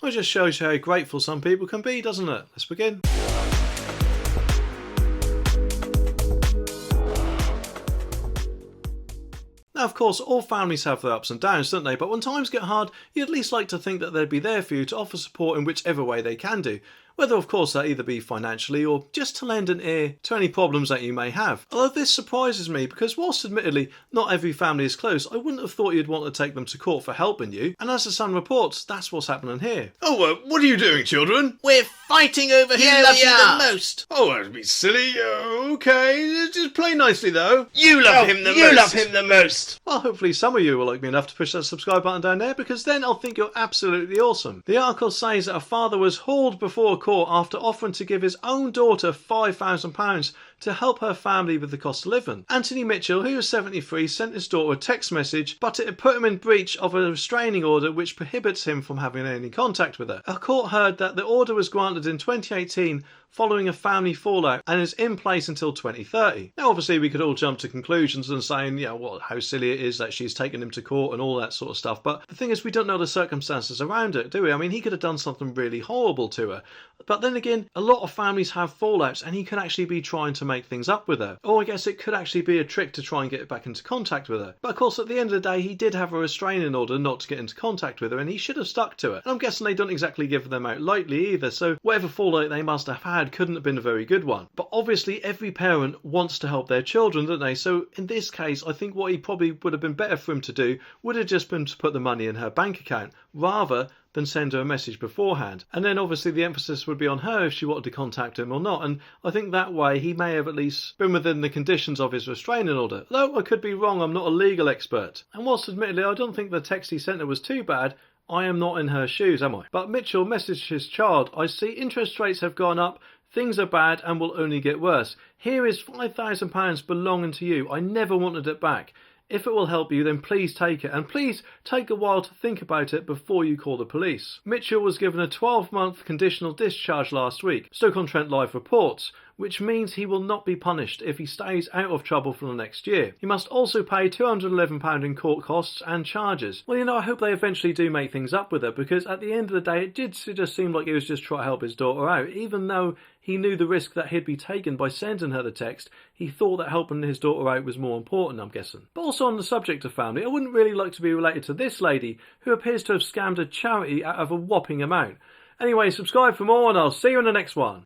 Well, it just shows you how grateful some people can be, doesn't it? Let's begin. Now, of course, all families have their ups and downs, don't they? But when times get hard, you'd at least like to think that they'd be there for you to offer support in whichever way they can do. Whether, of course, that either be financially or just to lend an ear to any problems that you may have. Although this surprises me because whilst admittedly not every family is close, I wouldn't have thought you'd want to take them to court for helping you. And as the Sun reports, that's what's happening here. Oh, what are you doing, children? We're fighting over who loves you the most. Oh, that'd be silly. Okay, just play nicely though. You love him the most. You love him the most. Well, hopefully some of you will like me enough to push that subscribe button down there, because then I'll think you're absolutely awesome. The article says that a father was hauled before a court after offering to give his own daughter £5,000 to help her family with the cost of living. Anthony Mitchell, who was 73, sent his daughter a text message, but it put him in breach of a restraining order which prohibits him from having any contact with her. A court heard that the order was granted in 2018 following a family fallout and is in place until 2030. Now, obviously, we could all jump to conclusions and saying, how silly it is that she's taken him to court and all that sort of stuff. But the thing is, we don't know the circumstances around it, do we? I mean, he could have done something really horrible to her. But then again, a lot of families have fallouts and he could actually be trying to make things up with her. Or I guess it could actually be a trick to try and get back into contact with her. But of course, at the end of the day, he did have a restraining order not to get into contact with her, and he should have stuck to it. And I'm guessing they don't exactly give them out lightly either, so whatever fallout they must have had couldn't have been a very good one. But obviously every parent wants to help their children, don't they? So in this case, I think what he probably would have been better for him to do would have just been to put the money in her bank account rather than send her a message beforehand. And then obviously the emphasis would be on her if she wanted to contact him or not. And I think that way he may have at least been within the conditions of his restraining order. Though I could be wrong, I'm not a legal expert. And whilst admittedly I don't think the text he sent her was too bad, I am not in her shoes, am I? But Mitchell messaged his child, "I see interest rates have gone up. Things are bad and will only get worse. Here is £5,000 belonging to you. I never wanted it back. If it will help you, then please take it. And please take a while to think about it before you call the police." Mitchell was given a 12-month conditional discharge last week, Stoke-on-Trent Live reports, which means he will not be punished if he stays out of trouble for the next year. He must also pay £211 in court costs and charges. Well, I hope they eventually do make things up with her, because at the end of the day, it did just seem like he was just trying to help his daughter out. Even though he knew the risk that he'd be taken by sending her the text, he thought that helping his daughter out was more important, I'm guessing. But also on the subject of family, I wouldn't really like to be related to this lady, who appears to have scammed a charity out of a whopping amount. Anyway, subscribe for more and I'll see you in the next one.